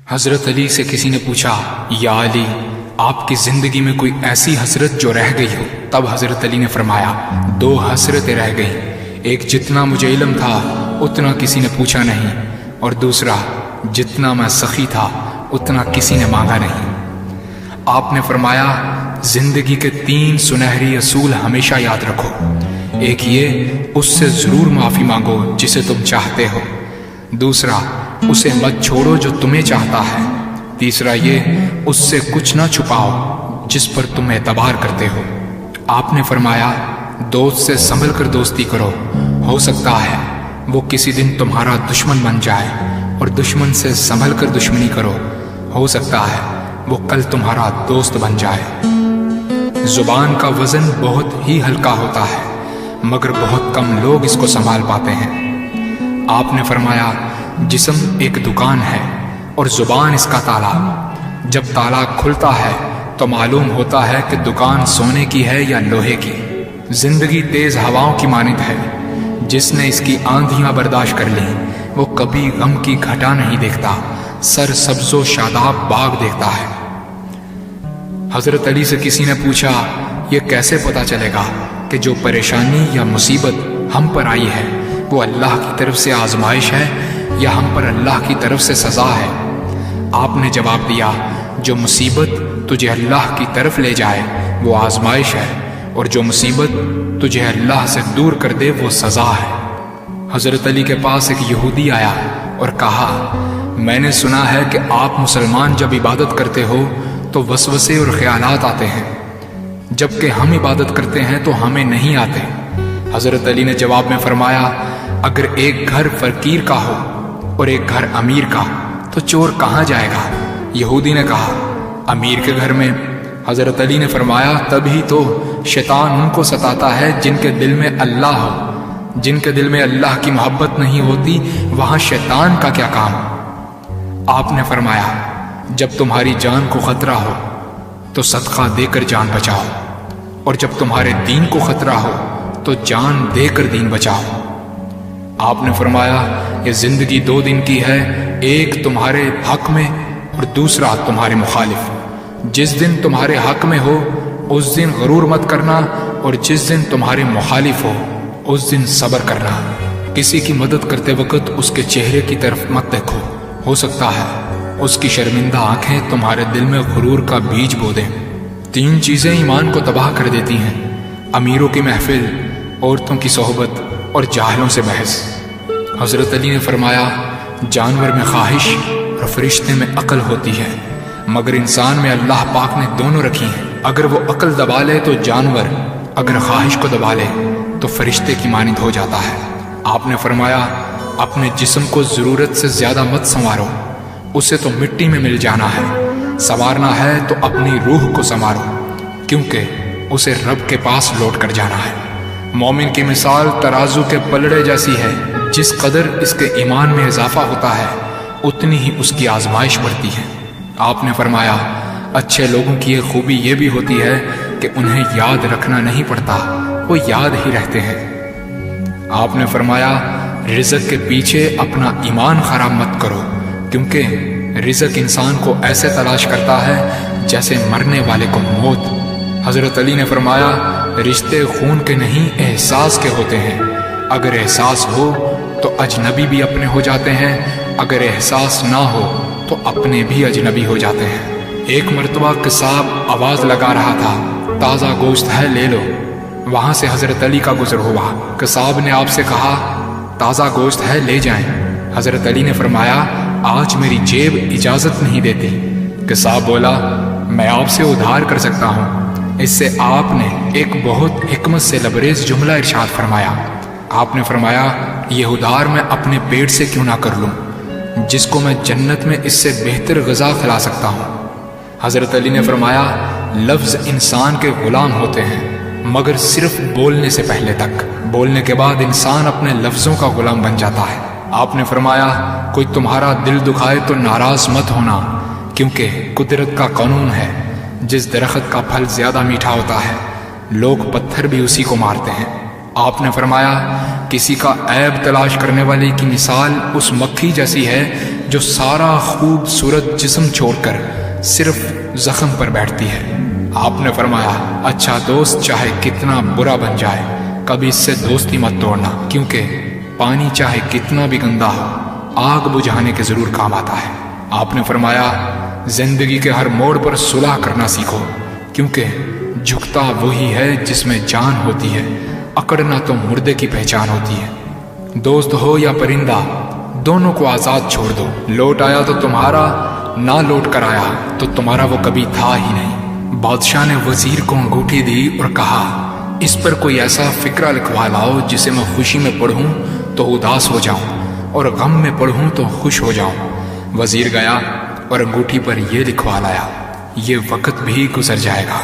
حضرت علی سے کسی نے پوچھا، یا علی، آپ کی زندگی میں کوئی ایسی حسرت جو رہ گئی ہو؟ تب حضرت علی نے فرمایا، 2 حسرتیں رہ گئیں، ایک جتنا مجھے علم تھا اتنا کسی نے پوچھا نہیں، اور دوسرا جتنا میں سخی تھا اتنا کسی نے مانگا نہیں۔ آپ نے فرمایا، زندگی کے 3 سنہری اصول ہمیشہ یاد رکھو۔ ایک یہ، اس سے ضرور معافی مانگو جسے تم چاہتے ہو۔ دوسرا، اسے مت چھوڑو جو تمہیں چاہتا ہے۔ تیسرا یہ، اس سے کچھ نہ چھپاؤ جس پر تم اعتبار کرتے ہو۔ آپ نے فرمایا، دوست سے سنبھل کر دوستی کرو، ہو سکتا ہے وہ کسی دن تمہارا دشمن بن جائے، اور دشمن سے سنبھل کر دشمنی کرو، ہو سکتا ہے وہ کل تمہارا دوست بن جائے۔ زبان کا وزن بہت ہی ہلکا ہوتا ہے، مگر بہت کم لوگ اس کو سنبھال پاتے ہیں۔ آپ نے فرمایا، جسم ایک دکان ہے اور زبان اس کا تالا۔ جب تالا کھلتا ہے تو معلوم ہوتا ہے کہ دکان سونے کی ہے یا لوہے کی۔ زندگی تیز ہواؤں کی مانند ہے، جس نے اس کی آندھیاں برداشت کر لیں وہ کبھی غم کی گھٹا نہیں دیکھتا، سر سبز و شاداب باغ دیکھتا ہے۔ حضرت علی سے کسی نے پوچھا، یہ کیسے پتا چلے گا کہ جو پریشانی یا مصیبت ہم پر آئی ہے وہ اللہ کی طرف سے آزمائش ہے یا ہم پر اللہ کی طرف سے سزا ہے؟ آپ نے جواب دیا، جو مصیبت تجھے اللہ کی طرف لے جائے وہ آزمائش ہے، اور جو مصیبت تجھے اللہ سے دور کر دے وہ سزا ہے۔ حضرت علی کے پاس ایک یہودی آیا اور کہا، میں نے سنا ہے کہ آپ مسلمان جب عبادت کرتے ہو تو وسوسے اور خیالات آتے ہیں، جبکہ ہم عبادت کرتے ہیں تو ہمیں نہیں آتے۔ حضرت علی نے جواب میں فرمایا، اگر ایک گھر فقیر کا ہو اور ایک گھر امیر کا تو چور کہاں جائے گا؟ یہودی نے کہا، امیر کے گھر میں۔ حضرت علی نے فرمایا، تبھی تو شیطان ان کو ستاتا ہے جن کے دل میں اللہ ہو۔ جن کے دل میں اللہ کی محبت نہیں ہوتی وہاں شیطان کا کیا کام؟ آپ نے فرمایا، جب تمہاری جان کو خطرہ ہو تو صدقہ دے کر جان بچاؤ، اور جب تمہارے دین کو خطرہ ہو تو جان دے کر دین بچاؤ۔ آپ نے فرمایا، یہ زندگی 2 دن کی ہے، ایک تمہارے حق میں اور دوسرا تمہارے مخالف۔ جس دن تمہارے حق میں ہو اس دن غرور مت کرنا، اور جس دن تمہارے مخالف ہو اس دن صبر کرنا۔ کسی کی مدد کرتے وقت اس کے چہرے کی طرف مت دیکھو، ہو سکتا ہے اس کی شرمندہ آنکھیں تمہارے دل میں غرور کا بیج بو دیں۔ 3 چیزیں ایمان کو تباہ کر دیتی ہیں، امیروں کی محفل، عورتوں کی صحبت اور جاہلوں سے بحث۔ حضرت علی نے فرمایا، جانور میں خواہش اور فرشتے میں عقل ہوتی ہے، مگر انسان میں اللہ پاک نے دونوں رکھی ہیں۔ اگر وہ عقل دبا لے تو جانور، اگر خواہش کو دبا لے تو فرشتے کی مانند ہو جاتا ہے۔ آپ نے فرمایا، اپنے جسم کو ضرورت سے زیادہ مت سنوارو، اسے تو مٹی میں مل جانا ہے۔ سنوارنا ہے تو اپنی روح کو سنوارو، کیونکہ اسے رب کے پاس لوٹ کر جانا ہے۔ مومن کی مثال ترازو کے پلڑے جیسی ہے، جس قدر اس کے ایمان میں اضافہ ہوتا ہے اتنی ہی اس کی آزمائش بڑھتی ہے۔ آپ نے فرمایا، اچھے لوگوں کی ایک خوبی یہ بھی ہوتی ہے کہ انہیں یاد رکھنا نہیں پڑتا، وہ یاد ہی رہتے ہیں۔ آپ نے فرمایا، رزق کے پیچھے اپنا ایمان خراب مت کرو، کیونکہ رزق انسان کو ایسے تلاش کرتا ہے جیسے مرنے والے کو موت۔ حضرت علی نے فرمایا، رشتے خون کے نہیں احساس کے ہوتے ہیں، اگر احساس ہو تو اجنبی بھی اپنے ہو جاتے ہیں، اگر احساس نہ ہو تو اپنے بھی اجنبی ہو جاتے ہیں۔ ایک مرتبہ قصاب آواز لگا رہا تھا، تازہ گوشت ہے لے لو۔ وہاں سے حضرت علی کا گزر ہوا، قصاب نے آپ سے کہا، تازہ گوشت ہے لے جائیں۔ حضرت علی نے فرمایا، آج میری جیب اجازت نہیں دیتی۔ قصاب بولا، میں آپ سے ادھار کر سکتا ہوں۔ اس سے آپ نے ایک بہت حکمت سے لبریز جملہ ارشاد فرمایا۔ آپ نے فرمایا، یہ ادھار میں اپنے پیٹ سے کیوں نہ کر لوں، جس کو میں جنت میں اس سے بہتر غذا کھلا سکتا ہوں۔ حضرت علی نے فرمایا، لفظ انسان کے غلام ہوتے ہیں، مگر صرف بولنے سے پہلے تک، بولنے کے بعد انسان اپنے لفظوں کا غلام بن جاتا ہے۔ آپ نے فرمایا، کوئی تمہارا دل دکھائے تو ناراض مت ہونا، کیونکہ قدرت کا قانون ہے، جس درخت کا پھل زیادہ میٹھا ہوتا ہے لوگ پتھر بھی اسی کو مارتے ہیں۔ آپ نے فرمایا، کسی کا عیب تلاش کرنے والے کی مثال اس مکھی جیسی ہے جو سارا خوبصورت جسم چھوڑ کر صرف زخم پر بیٹھتی ہے۔ آپ نے فرمایا اچھا دوست چاہے کتنا برا بن جائے کبھی اس سے دوستی مت توڑنا، کیونکہ پانی چاہے کتنا بھی گندا ہو آگ بجھانے کے ضرور کام آتا ہے۔ آپ نے فرمایا زندگی کے ہر موڑ پر صلح کرنا سیکھو، کیونکہ جھکتا وہی ہے جس میں جان ہوتی ہے، اکڑنا تو مردے کی پہچان ہوتی ہے۔ دوست ہو یا پرندہ دونوں کو آزاد چھوڑ دو، لوٹ آیا تو تمہارا، نہ لوٹ کر آیا تو تمہارا وہ کبھی تھا ہی نہیں۔ بادشاہ نے وزیر کو انگوٹھی دی اور کہا اس پر کوئی ایسا فقرہ لکھوا لاؤ جسے میں خوشی میں پڑھوں تو اداس ہو جاؤں اور غم میں پڑھوں تو خوش ہو جاؤں۔ وزیر گیا اور انگوٹھی پر یہ لکھوا لایا یہ وقت بھی گزر جائے گا۔